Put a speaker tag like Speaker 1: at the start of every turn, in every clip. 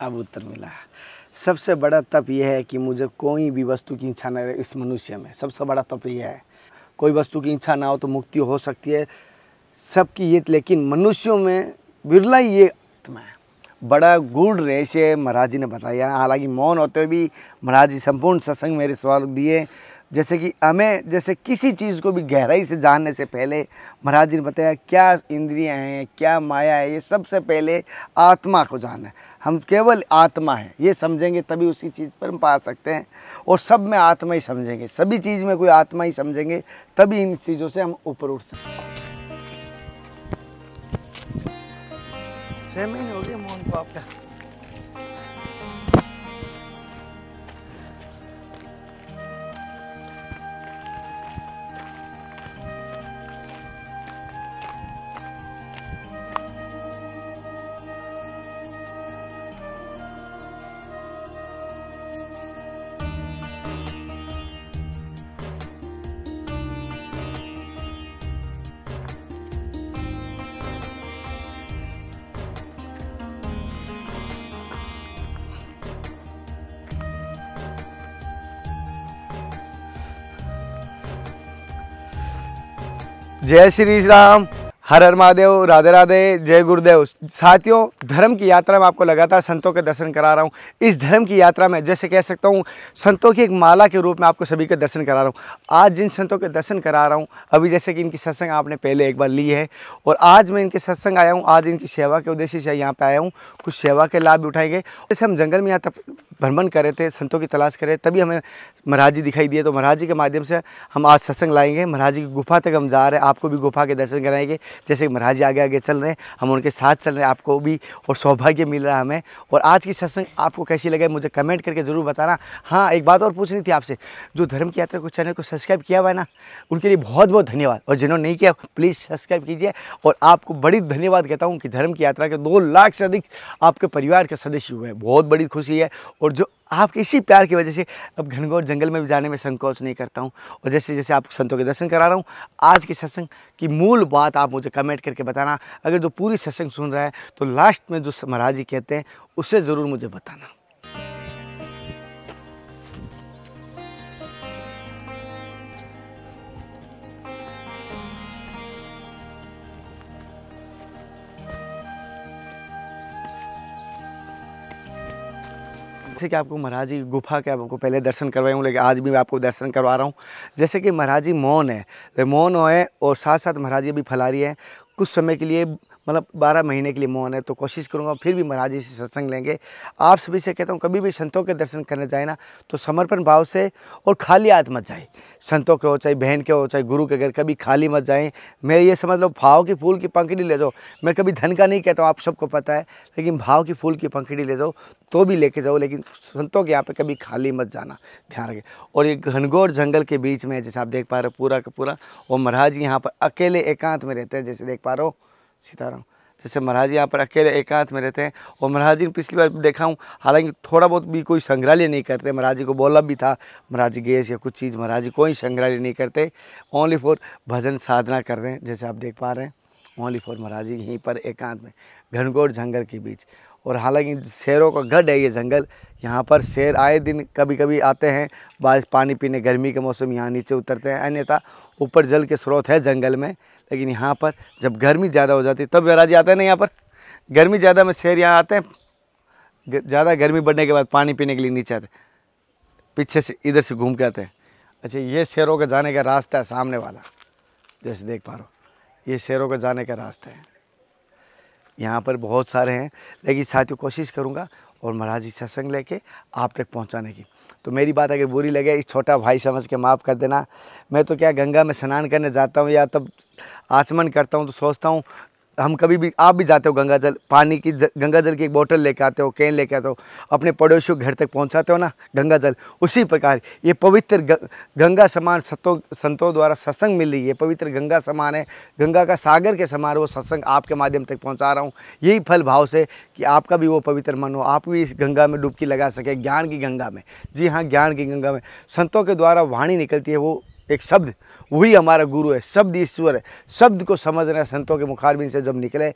Speaker 1: अब उत्तर मिला। सबसे बड़ा तप यह है कि मुझे कोई भी वस्तु की इच्छा न रहे इस मनुष्य में। सबसे बड़ा तप यह है, कोई वस्तु की इच्छा ना हो तो मुक्ति हो सकती है सबकी ये, लेकिन मनुष्यों में बिरला ही ये आत्मा है। बड़ा गूढ़ रहस्य महाराज जी ने बताया। हालांकि मौन होते हुए भी महाराज जी संपूर्ण सत्संग मेरे सवाल दिए। जैसे कि हमें जैसे किसी चीज़ को भी गहराई से जानने से पहले महाराज जी ने बताया क्या इंद्रियां हैं, क्या माया है, ये सबसे पहले आत्मा को जानना है। हम केवल आत्मा है ये समझेंगे तभी उसी चीज़ पर हम पा सकते हैं, और सब में आत्मा ही समझेंगे, सभी चीज़ में कोई आत्मा ही समझेंगे तभी इन चीज़ों से हम ऊपर उठ सकते हैं। 6 महीने हो गए मोहन को आपका। जय श्री राम, हर हर महादेव, राधे राधे, जय गुरुदेव। साथियों, धर्म की यात्रा में आपको लगातार संतों के दर्शन करा रहा हूँ। इस धर्म की यात्रा में जैसे कह सकता हूँ संतों की एक माला के रूप में आपको सभी के दर्शन करा रहा हूँ। आज जिन संतों के दर्शन करा रहा हूँ अभी, जैसे कि इनकी सत्संग आपने पहले एक बार ली है, और आज मैं इनके सत्संग आया हूँ, आज इनकी सेवा के उद्देश्य से यहाँ पे आया हूँ। कुछ सेवा के लाभ भी उठाएंगे। जैसे हम जंगल में यहाँ तक भ्रमण कर रहे थे, संतों की तलाश कर रहे थे, तभी हमें महाराज जी दिखाई दिए, तो महाराज जी के माध्यम से हम आज सत्संग लाएंगे। महाराज जी की गुफा तक हम जा रहे हैं, आपको भी गुफा के दर्शन कराएंगे। जैसे महाराज जी आगे आगे चल रहे हैं, हम उनके साथ चल रहे हैं, आपको भी और सौभाग्य मिल रहा है हमें। और आज की सत्संग आपको कैसी लगे मुझे कमेंट करके ज़रूर बताना। हाँ, एक बात और पूछनी थी आपसे, जो धर्म की यात्रा को चैनल को सब्सक्राइब किया हुआ है ना, उनके लिए बहुत बहुत धन्यवाद, और जिन्होंने नहीं किया प्लीज़ सब्सक्राइब कीजिए। और आपको बड़ी धन्यवाद कहता हूँ कि धर्म की यात्रा के 2 लाख से अधिक आपके परिवार के सदस्य हुए हैं, बहुत बड़ी खुशी है। और जो आपके इसी प्यार की वजह से अब घनघोर जंगल में भी जाने में संकोच नहीं करता हूँ। और जैसे जैसे आप संतों के दर्शन करा रहा हूँ, आज की सत्संग की मूल बात आप मुझे कमेंट करके बताना। अगर जो पूरी सत्संग सुन रहा है तो लास्ट में जो महाराज जी कहते हैं उससे ज़रूर मुझे बताना। जैसे कि आपको महाराज जी गुफा के आपको पहले दर्शन करवाए हूँ, लेकिन आज भी मैं आपको दर्शन करवा रहा हूँ। जैसे कि महाराज जी मौन है, मौन है, और साथ साथ महाराज जी अभी फलारी है। कुछ समय के लिए मतलब 12 महीने के लिए मौन है, तो कोशिश करूँगा फिर भी महाराज जी से सत्संग लेंगे। आप सभी से कहता हूँ कभी भी संतों के दर्शन करने जाए ना तो समर्पण भाव से और खाली हाथ मत जाए। संतों के हो चाहे बहन के हो चाहे गुरु के घर, कभी खाली मत जाएँ। मैं ये समझ लो भाव की फूल की पंखड़ी ले जाओ। मैं कभी धन का नहीं कहता हूँ, आप सबको पता है, लेकिन भाव की फूल की पंखड़ी ले जाओ तो भी लेके जाओ, लेकिन संतों के यहाँ पे कभी खाली मत जाना, ध्यान रखें। और ये घनघोर जंगल के बीच में जैसे आप देख पा रहे हो पूरा का पूरा, और महाराज जी यहाँ पर अकेले एकांत में रहते हैं। जैसे देख पा रहे हो सीताराम, जैसे महाराज जी यहाँ पर अकेले एकांत में रहते हैं। और महाराज जी ने पिछली बार देखा हूँ, हालांकि थोड़ा बहुत भी कोई संग्रहालय नहीं करते। महाराज जी को बोला भी था महाराज जी गैस या कुछ चीज़, महाराज जी कोई संग्रहालय नहीं करते, ओनली फॉर भजन साधना कर रहे हैं। जैसे आप देख पा रहे हैं ओनली फॉर महाराज जी यहीं पर एकांत में घनघोर जंगल के बीच। और हालांकि शेरों का गढ़ है ये जंगल, यहाँ पर शेर आए दिन कभी कभी आते हैं, बारिश पानी पीने, गर्मी के मौसम यहाँ नीचे उतरते हैं। अन्यथा ऊपर जल के स्रोत है जंगल में, लेकिन यहाँ पर जब गर्मी ज़्यादा हो जाती है तब महाराज जी आते हैं ना यहाँ पर। गर्मी ज़्यादा में शेर यहाँ आते हैं, ज़्यादा गर्मी बढ़ने के बाद पानी पीने के लिए नीचे आते हैं, पीछे से इधर से घूम के आते हैं। अच्छा, ये शेरों का जाने का रास्ता है सामने वाला, जैसे देख पा रहे हो ये शेरों का जाने का रास्ता है। यहाँ पर बहुत सारे हैं, लेकिन साथियों कोशिश करूँगा और महाराज जी सत्संग लेके आप तक पहुँचाने की। तो मेरी बात अगर बुरी लगे इस छोटा भाई समझ के माफ़ कर देना। मैं तो क्या गंगा में स्नान करने जाता हूँ या तब आचमन करता हूँ तो सोचता हूँ हम कभी भी, आप भी जाते हो गंगा जल, पानी की गंगा जल की एक बोतल लेके आते हो, कैन लेके आते हो, अपने पड़ोसियों के घर तक पहुंचाते हो ना गंगा जल। उसी प्रकार ये पवित्र गंगा समान संतों द्वारा सत्संग मिल रही है, पवित्र गंगा समान है, गंगा का सागर के समान वो सत्संग आपके माध्यम तक पहुंचा रहा हूं, यही फल भाव से कि आपका भी वो पवित्र मन हो, आप भी इस गंगा में डुबकी लगा सके, ज्ञान की गंगा में। जी हाँ, ज्ञान की गंगा में संतों के द्वारा वाणी निकलती है, वो एक शब्द, वही हमारा गुरु है, शब्द ईश्वर है। शब्द को समझना है, संतों के मुखारबिंद से जब निकले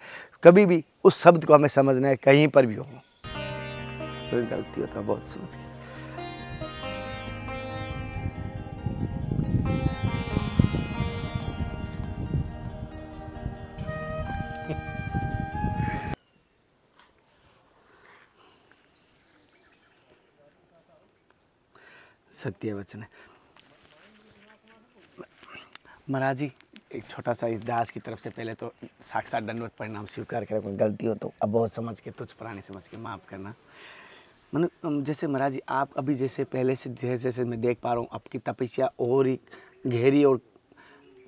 Speaker 1: कभी भी उस शब्द को हमें समझना है, कहीं पर भी हो। कोई गलती होता है बहुत समझ के। सत्य वचन है। महाराज जी एक छोटा सा इस दास की तरफ से पहले तो साक्षात दंडवत प्रणाम स्वीकार करें, कोई गलती हो तो अब बहुत समझ के तुच्छ प्राणी समझ के माफ़ करना। जैसे महाराज जी आप अभी जैसे पहले से जैसे जैसे मैं देख पा रहा हूँ आपकी तपस्या और ही गहरी और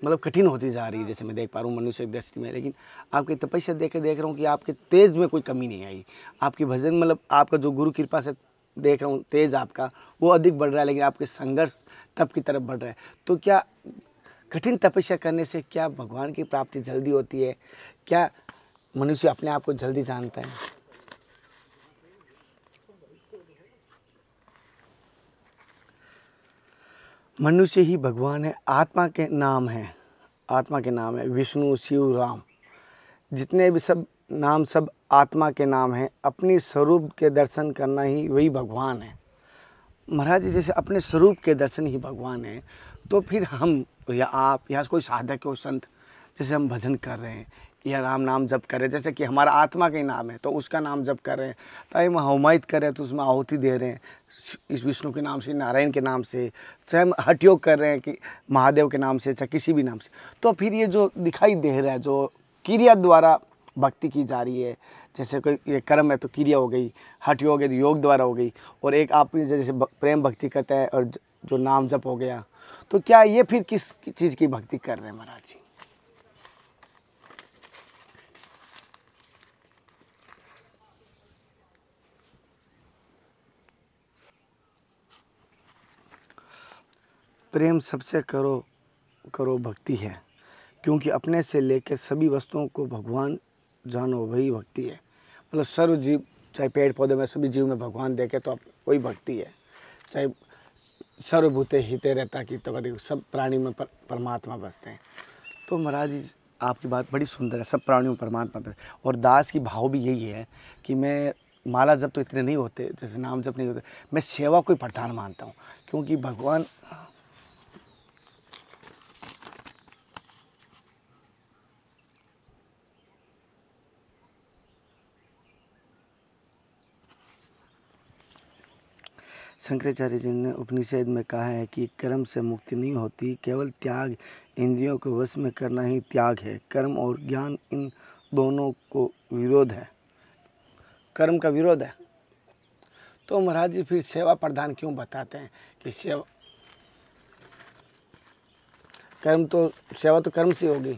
Speaker 1: मतलब कठिन होती जा रही है, जैसे मैं देख पा रहा हूँ मनुष्य की दृष्टि में। लेकिन आपकी तपस्या देख रहा हूँ कि आपके तेज में कोई कमी नहीं आई। आपकी भजन मतलब आपका जो गुरु कृपा से देख रहा हूँ तेज आपका वो अधिक बढ़ रहा है, लेकिन आपके संघर्ष तप की तरफ बढ़ रहा है। तो क्या कठिन तपस्या करने से क्या भगवान की प्राप्ति जल्दी होती है? क्या मनुष्य अपने आप को जल्दी जानता है? मनुष्य ही भगवान है, आत्मा के नाम है, आत्मा के नाम है विष्णु शिव राम, जितने भी सब नाम सब आत्मा के नाम हैं। अपनी स्वरूप के दर्शन करना ही वही भगवान है। महाराज जी जैसे अपने स्वरूप के दर्शन ही भगवान है, तो फिर हम या आप या कोई साधक हो संत, जैसे हम भजन कर रहे हैं या राम नाम जप कर रहे हैं, जैसे कि हमारा आत्मा का ही नाम है तो उसका नाम जप कर रहे हैं, चाहे हम हमायत कर रहे हैं तो उसमें आहुति दे रहे हैं इस विष्णु के नाम से, नारायण के नाम से, चाहे हम हठ योग कर रहे हैं कि महादेव के नाम से, चाहे किसी भी नाम से, तो फिर ये जो दिखाई दे रहा है जो क्रिया द्वारा भक्ति की जा रही है, जैसे कोई ये कर्म है तो क्रिया हो गई, हठ योग है तो योग द्वारा हो गई, और एक आप जैसे प्रेम भक्ति करता है और जो नाम जप हो गया, तो क्या ये फिर किस चीज़ की भक्ति कर रहे हैं महाराज जी? प्रेम सबसे करो भक्ति है, क्योंकि अपने से लेकर सभी वस्तुओं को भगवान जानो वही भक्ति है। मतलब सर्व जीव, चाहे पेड़ पौधे में सभी जीव में भगवान देखे तो वही भक्ति है। चाहे सर्वभूते हिते रहता कि तो सब प्राणी में परमात्मा बसते हैं। तो महाराज जी आपकी बात बड़ी सुंदर है, सब प्राणियों में परमात्मा बसते, और दास की भाव भी यही है कि मैं माला जब तो इतने नहीं होते, जैसे नाम जब नहीं होते, मैं सेवा को ही प्रधान मानता हूँ, क्योंकि भगवान शंकराचार्य जी ने उपनिषद में कहा है कि कर्म से मुक्ति नहीं होती, केवल त्याग, इंद्रियों को वश में करना ही त्याग है। कर्म और ज्ञान इन दोनों को विरोध है, कर्म का विरोध है। तो महाराज जी फिर सेवा प्रधान क्यों बताते हैं कि सेवा कर्म, तो सेवा तो कर्म से होगी।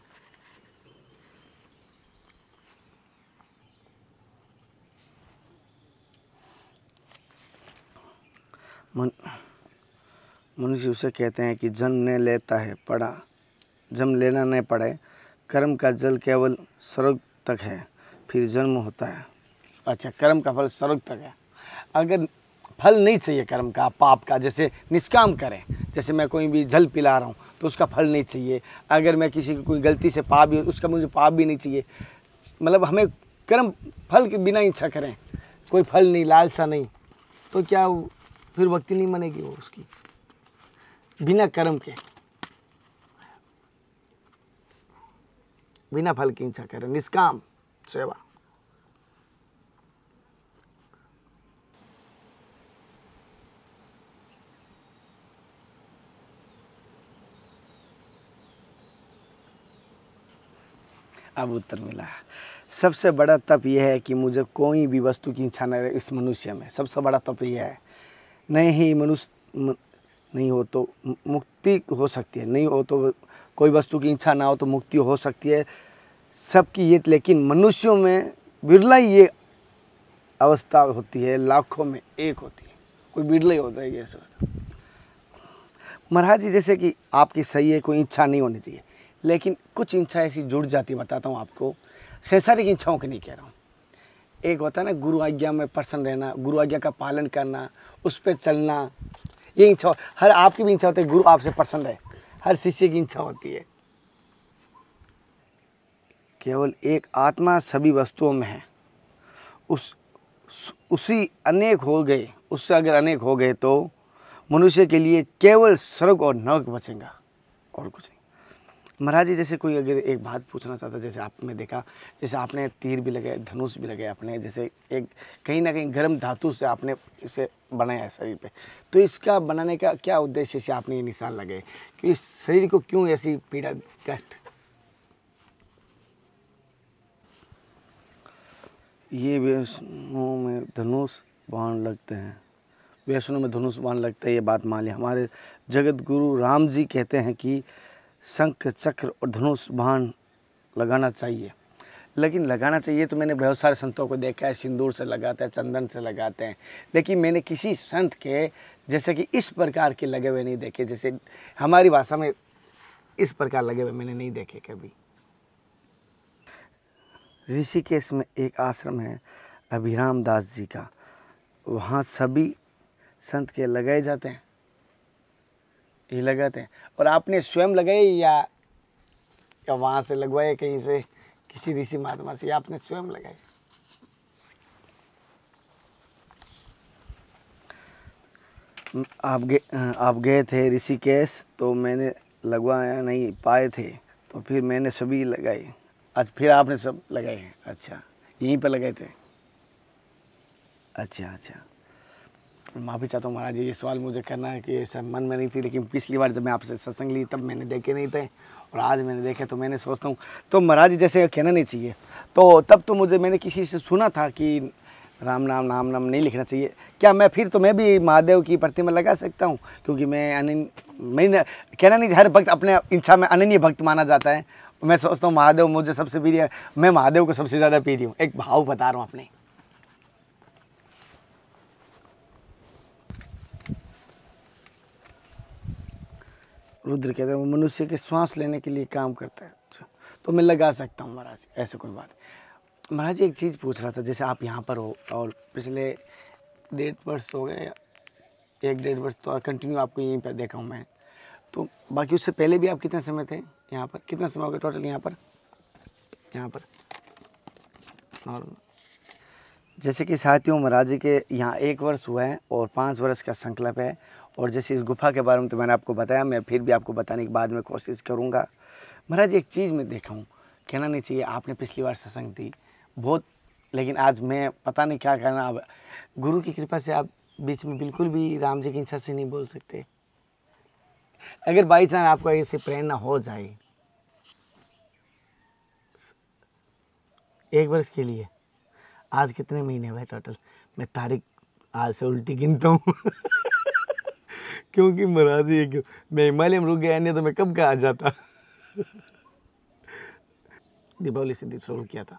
Speaker 1: मनुष्य उसे कहते हैं कि जन्म ने लेता है पड़ा, जन्म लेना नहीं पड़े, कर्म का जल केवल स्वर्ग तक है, फिर जन्म होता है। अच्छा, कर्म का फल स्वर्ग तक है। अगर फल नहीं चाहिए कर्म का, पाप का, जैसे निष्काम करें, जैसे मैं कोई भी जल पिला रहा हूँ तो उसका फल नहीं चाहिए। अगर मैं किसी की कोई गलती से पाप भी, उसका मुझे पाप भी नहीं चाहिए। मतलब हमें कर्म फल के बिना इच्छा करें, कोई फल नहीं, लालसा नहीं, तो क्या फिर भक्ति नहीं बनेगी वो उसकी? बिना कर्म के, बिना फल की इच्छा करें, निष्काम सेवा। अब उत्तर मिला। सबसे बड़ा तप यह है कि मुझे कोई भी वस्तु की इच्छा न रहे इस मनुष्य में। सबसे बड़ा तप यह है। नहीं ही मनुष्य नहीं हो तो मुक्ति हो सकती है, नहीं हो तो कोई वस्तु की इच्छा ना हो तो मुक्ति हो सकती है सबकी ये, लेकिन मनुष्यों में बिरला ही ये अवस्था होती है, लाखों में एक होती है, कोई बिरला ही होता है ये सोचता। महाराज जी जैसे कि आपकी सही है, कोई इच्छा नहीं होनी चाहिए, लेकिन कुछ इच्छा ऐसी जुड़ जाती है। बताता हूँ आपको, संसारिक इच्छाओं की नहीं कह रहा हूँ। एक होता है ना गुरु आज्ञा में प्रसन्न रहना, गुरु आज्ञा का पालन करना, उस पर चलना, ये इच्छा हर आपकी भी इच्छा होती है गुरु आपसे प्रसन्न है, हर शिष्य की इच्छा होती है। केवल एक आत्मा सभी वस्तुओं में है, उस उसी अनेक हो गए, उससे अगर अनेक हो गए तो मनुष्य के लिए केवल स्वर्ग और नरक बचेगा और कुछ नहीं। महाराज जी जैसे कोई अगर एक बात पूछना चाहता, जैसे आपने देखा, जैसे आपने तीर भी लगाए, धनुष भी लगाए आपने, जैसे एक कहीं ना कहीं गर्म धातु से आपने इसे बनाया है शरीर पे, तो इसका बनाने का क्या उद्देश्य से आपने ये निशान लगाए कि इस शरीर को क्यों ऐसी पीड़ा कष्ट? ये वैष्णो में धनुष बाण लगते हैं, वैष्णो में धनुष बाण लगते हैं, ये बात मान ली। हमारे जगत गुरु राम जी कहते हैं कि शंख चक्र और धनुष बाण लगाना चाहिए, लेकिन लगाना चाहिए तो मैंने बहुत सारे संतों को देखा है, सिंदूर से लगाते हैं, चंदन से लगाते हैं, लेकिन मैंने किसी संत के जैसे कि इस प्रकार के लगे हुए नहीं देखे, जैसे हमारी भाषा में इस प्रकार लगे हुए मैंने नहीं देखे कभी। ऋषिकेश में एक आश्रम है अभिराम दास जी का, वहाँ सभी संत के लगाए जाते हैं, ये लगाते हैं। और आपने स्वयं लगाए या वहाँ से लगवाए कहीं से, किसी ऋषि महात्मा से, आपने स्वयं लगाए? आप गए थे ऋषिकेश तो मैंने लगवाया नहीं पाए थे, तो फिर मैंने सभी लगाए। अच्छा, फिर आपने सब लगाए हैं? अच्छा, यहीं पर लगाए थे? अच्छा अच्छा, माफ़ी चाहता हूँ महाराज जी, ये सवाल मुझे करना है कि ऐसा मन में नहीं थी, लेकिन पिछली बार जब मैं आपसे सत्संग ली तब मैंने देखे नहीं थे और आज मैंने देखे, तो मैंने सोचता हूँ तो महाराज जी जैसे कहना नहीं चाहिए, तो तब तो मैंने किसी से सुना था कि राम नाम नाम नाम नहीं लिखना चाहिए। क्या मैं फिर तो मैं भी महादेव की प्रतिमा लगा सकता हूँ? क्योंकि मैं कहना नहीं, हर भक्त अपने इच्छा में अनन्य भक्त माना जाता है। मैं सोचता हूँ महादेव मुझे सबसे प्रिय है, मैं महादेव को सबसे ज़्यादा प्रिय हूँ। एक भाव बता रहा हूँ अपने। रुद्र कहते हैं वो मनुष्य के श्वास लेने के लिए काम करता है। अच्छा, तो मैं लगा सकता हूँ महाराज, ऐसे कोई बात। महाराज जी एक चीज़ पूछ रहा था, जैसे आप यहाँ पर हो और पिछले 1.5 वर्ष हो गए, 1-1.5 वर्ष तो कंटिन्यू आपको यहीं पर देखा हूँ मैं, तो बाकी उससे पहले भी आप कितने समय थे यहाँ पर? कितना समय हो गया टोटल यहाँ पर? और जैसे कि साथियों महाराज जी के यहाँ 1 वर्ष हुआ है और 5 वर्ष का संकल्प है। और जैसे इस गुफा के बारे में तो मैंने आपको बताया, मैं फिर भी आपको बताने के बाद में कोशिश करूँगा। महाराज जी एक चीज़ मैं देखा हूँ, कहना नहीं चाहिए, आपने पिछली बार सत्संग दी बहुत, लेकिन आज मैं पता नहीं क्या करना। अब गुरु की कृपा से आप बीच में बिल्कुल भी राम जी की इच्छा से नहीं बोल सकते। अगर बाई चांस आपको ऐसे प्रेरणा हो जाए 1 वर्ष के लिए, आज कितने महीने हुए टोटल? मैं तारीख आज से उल्टी गिनता हूँ क्योंकि महाराज जी मैं हिमालय में रुक गया, नहीं तो मैं कब का आ जाता दीपावली से शुरू किया था,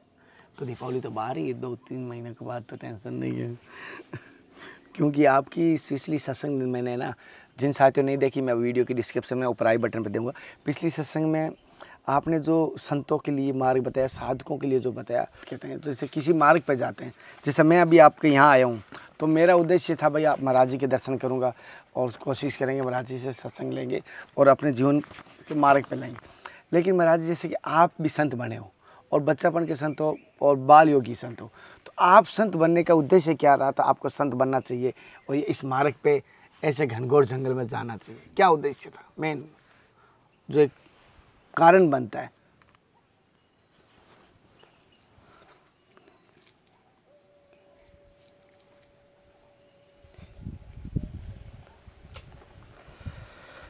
Speaker 1: तो दीपावली तो बाहर ही है, 2-3 महीने के बाद, तो टेंशन नहीं है क्योंकि आपकी पिछली सत्संग मैंने ना, जिन साथियों नहीं देखी, मैं वीडियो की डिस्क्रिप्शन में ऊपर आई बटन पर दूंगा। पिछली सत्संग में आपने जो संतों के लिए मार्ग बताया, साधकों के लिए जो बताया, कहते हैं तो जैसे किसी मार्ग पर जाते हैं, जैसे मैं अभी आपके यहाँ आया हूँ, तो मेरा उद्देश्य था भाई आप महाराज जी के दर्शन करूँगा और कोशिश करेंगे महाराज जी से सत्संग लेंगे और अपने जीवन के मार्ग पर लाएंगे। लेकिन महाराज जी जैसे कि आप भी संत बने हो और बच्चापन के संत हो और बाल योगी संत हो, तो आप संत बनने का उद्देश्य क्या रहा था? आपको संत बनना चाहिए और ये इस मार्ग पे ऐसे घनघोर जंगल में जाना चाहिए, क्या उद्देश्य था मेन, जो एक कारण बनता है?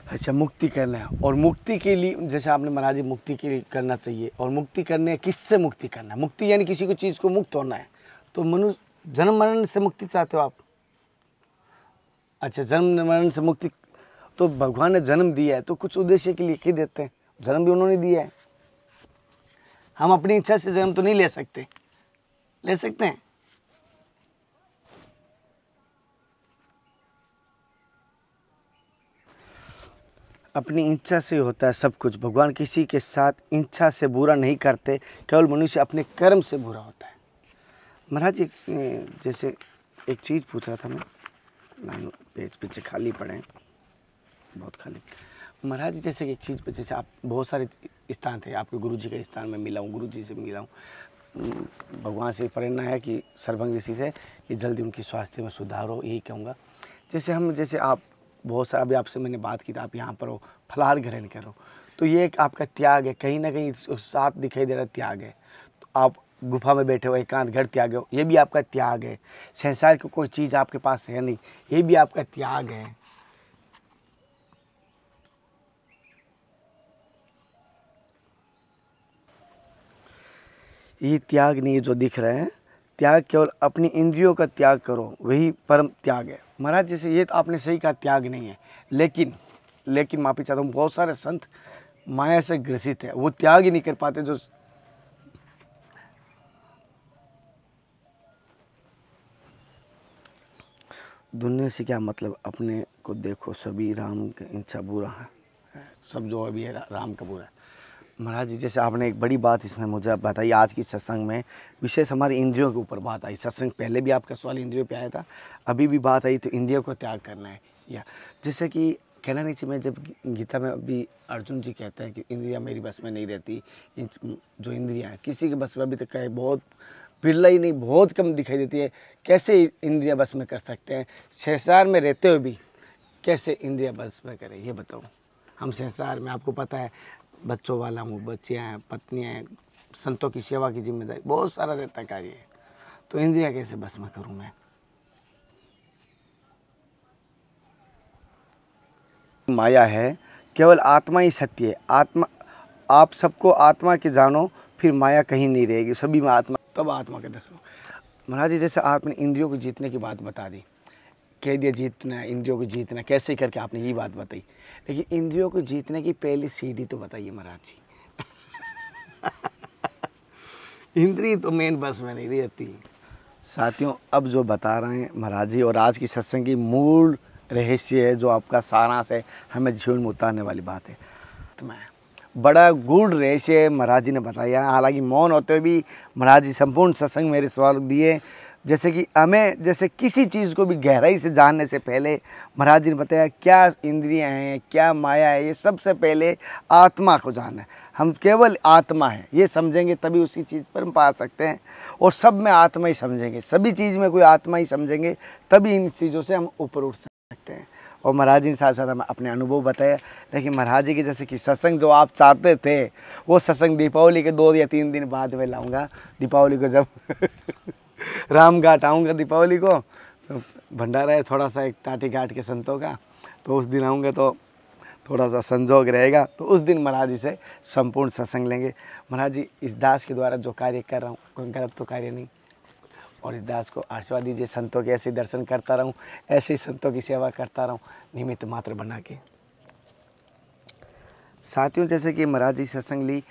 Speaker 1: अच्छा, मुक्ति करना है। और मुक्ति के लिए जैसे आपने महाराज जी मुक्ति के लिए करना चाहिए, और मुक्ति करने किससे मुक्ति करना है? मुक्ति यानी किसी को चीज़ को मुक्त होना है, तो मनुष्य जन्म मरण से मुक्ति चाहते हो आप? अच्छा, जन्म मरण से मुक्ति, तो भगवान ने जन्म दिया है तो कुछ उद्देश्य के लिए ही देते हैं, जन्म भी उन्होंने दिया है। हम अपनी इच्छा से जन्म तो नहीं ले सकते, ले सकते हैं? अपनी इच्छा से होता है सब कुछ। भगवान किसी के साथ इच्छा से बुरा नहीं करते, केवल मनुष्य अपने कर्म से बुरा होता है। महाराज जी जैसे एक चीज़ पूछ रहा था मैं, पेज पीछे खाली पड़े हैं, बहुत खाली। महाराज जी जैसे एक चीज़ पे, जैसे आप बहुत सारे स्थान थे, आपके गुरु जी के स्थान में मिला हूँ, गुरु जी से मिला हूँ, भगवान से प्रेरणा है कि सर्वज्ञ ऋषि से कि जल्दी उनकी स्वास्थ्य में सुधार हो, यही कहूँगा। जैसे आप बहुत सा अभी आपसे मैंने बात की था, आप यहाँ पर हो, फलाहार ग्रहण करो, तो ये एक आपका त्याग है, कहीं ना कहीं साथ दिखाई दे रहा त्याग है। तो आप गुफा में बैठे हो, एकांत घर त्याग हो, ये भी आपका त्याग है। संसार की कोई चीज़ आपके पास है नहीं, ये भी आपका त्याग है। ये त्याग नहीं है जो दिख रहे हैं, त्याग केवल अपनी इंद्रियों का त्याग करो, वही परम त्याग है। महाराज जैसे ये तो आपने सही कहा, त्याग नहीं है, लेकिन माफी चाहता हूँ, बहुत सारे संत माया से ग्रसित है, वो त्याग ही नहीं कर पाते। जो दुनिया से क्या मतलब, अपने को देखो, सभी राम की इच्छा बुरा है, सब जो अभी है राम का बुरा है। महाराज जी जैसे आपने एक बड़ी बात इसमें मुझे बताई, आज की सत्संग में विशेष हमारी इंद्रियों के ऊपर बात आई। सत्संग पहले भी आपका सवाल इंद्रियों पे आया था, अभी भी बात आई, तो इंद्रियों को त्याग करना है। या जैसे कि कहना नहीं चाहिए, मैं जब गीता में अभी अर्जुन जी कहते हैं कि इंद्रियां मेरी बस में नहीं रहती, जो इंद्रियां किसी के बस में अभी तक है, बहुत बिरला ही नहीं, बहुत कम दिखाई देती है। कैसे इंद्रियां बस में कर सकते हैं? संसार में रहते हुए भी कैसे इंद्रियां बस में करें, ये बताओ। हम संसार में, आपको पता है, बच्चों वाला हूँ, बच्चियाँ हैं, पत्नियाँ हैं, संतों की सेवा की जिम्मेदारी, बहुत सारा रहता कार्य है, तो इंद्रियां कैसे बस में करूँ मैं? माया है, केवल आत्मा ही सत्य है। आत्मा, आप सबको आत्मा के जानो, फिर माया कहीं नहीं रहेगी, सभी में आत्मा, तब आत्मा के दर्शन। महाराज जी जैसे आपने इंद्रियों को जीतने की बात बता दी, कह दिया जीतना, इंद्रियों को जीतना कैसे करके आपने ये बात बताई, लेकिन इंद्रियों को जीतने की पहली सीढ़ी तो बताइए महाराज जी। इंद्रिय तो मेन बस में नहीं रहती। साथियों, अब जो बता रहे हैं महाराज जी, और आज की सत्संग की मूल रहस्य है, जो आपका सारांश है, हमें जीवन में उतारने वाली बात है। तो मैं बड़ा गूढ़ रहस्य महाराज जी ने बताया, हालांकि मौन होते हुए भी महाराज जी संपूर्ण सत्संग मेरे सवाल दिए। जैसे कि हमें, जैसे किसी चीज़ को भी गहराई से जानने से पहले महाराज जी ने बताया क्या इंद्रियां हैं, क्या माया है, ये सबसे पहले आत्मा को जानना है। हम केवल आत्मा है ये समझेंगे तभी उसी चीज़ पर हम पा सकते हैं, और सब में आत्मा ही समझेंगे, सभी चीज़ में कोई आत्मा ही समझेंगे, तभी इन चीज़ों से हम ऊपर उठ सकते हैं। और महाराज जी ने साथ साथ हमें अपने अनुभव बताया। लेकिन महाराज जी की जैसे कि सत्संग जो आप चाहते थे, वो सत्संग दीपावली के 2 या 3 दिन बाद में लाऊंगा। दीपावली को जब राम घाट आऊँगा, दीपावली को तो भंडारा है थोड़ा सा एक टाटी घाट के संतों का, तो उस दिन आऊँगा, तो थोड़ा सा संजोग रहेगा, तो उस दिन महाराज जी से संपूर्ण सत्संग लेंगे। महाराज जी इस दास के द्वारा जो कार्य कर रहा हूँ कोई गलत तो कार्य नहीं, और इस दास को आशीर्वाद दीजिए, संतों के ऐसे दर्शन करता रहूं, ऐसे ही संतों की सेवा करता रहूं, निमित्त मात्र बना के। साथियों जैसे कि महाराज जी सत्संग ली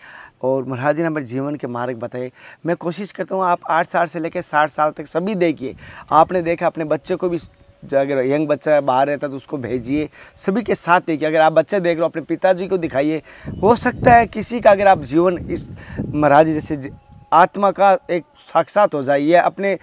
Speaker 1: और महाराज जी ने हमारे जीवन के मार्ग बताए। मैं कोशिश करता हूँ आप 8 साल से लेकर 60 साल तक सभी देखिए। आपने देखा अपने बच्चे को भी, अगर यंग बच्चा बाहर रहता तो उसको भेजिए, सभी के साथ देखिए। अगर आप बच्चे देख रहे हो अपने पिताजी को दिखाइए। हो सकता है किसी का अगर आप जीवन इस महाराज जी जैसे आत्मा का एक साक्षात हो जाए, अपने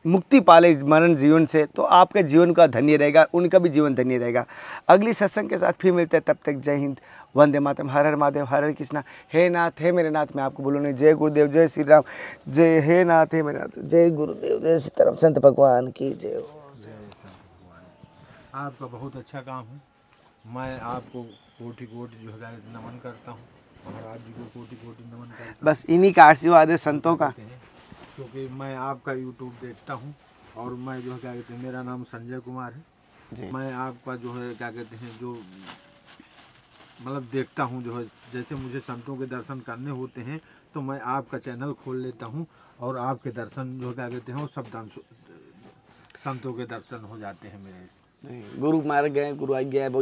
Speaker 1: मुक्ति पाले मरण जीवन से, तो आपके जीवन का धन्य रहेगा, उनका भी जीवन धन्य रहेगा। अगली सत्संग के साथ फिर मिलते हैं, तब तक जय हिंद, वंदे मातरम, हर हर महादेव, हर हर कृष्णा। हे नाथ, हे मेरे नाथ, मैं आपको बोलूँ नहीं, जय गुरुदेव, जय श्री राम, जय हे नाथ, हे मेरे नाथ, जय गुरुदेव, जय सीताराम, संत भगवान की जय हो।
Speaker 2: आपका बहुत अच्छा काम है, मैं आपको कोटि कोटि जो है नमन करता हूँ, महाराज जी को कोटि कोटि नमन करता हूँ।
Speaker 1: बस इन्हीं का आशीर्वाद है संतों का,
Speaker 2: क्योंकि मैं आपका यूट्यूब देखता हूँ, और मैं जो है क्या कहते हैं, मेरा नाम संजय कुमार है जी। मैं आपका जो है क्या कहते हैं, जो मतलब देखता हूँ, जो है जैसे मुझे संतों के दर्शन करने होते हैं तो मैं आपका चैनल खोल लेता हूँ, और आपके दर्शन जो क्या कहते हैं वो सब संतों के दर्शन हो जाते हैं मेरे।
Speaker 1: गुरु मार्ग गए, गुरु आज्ञा है, वही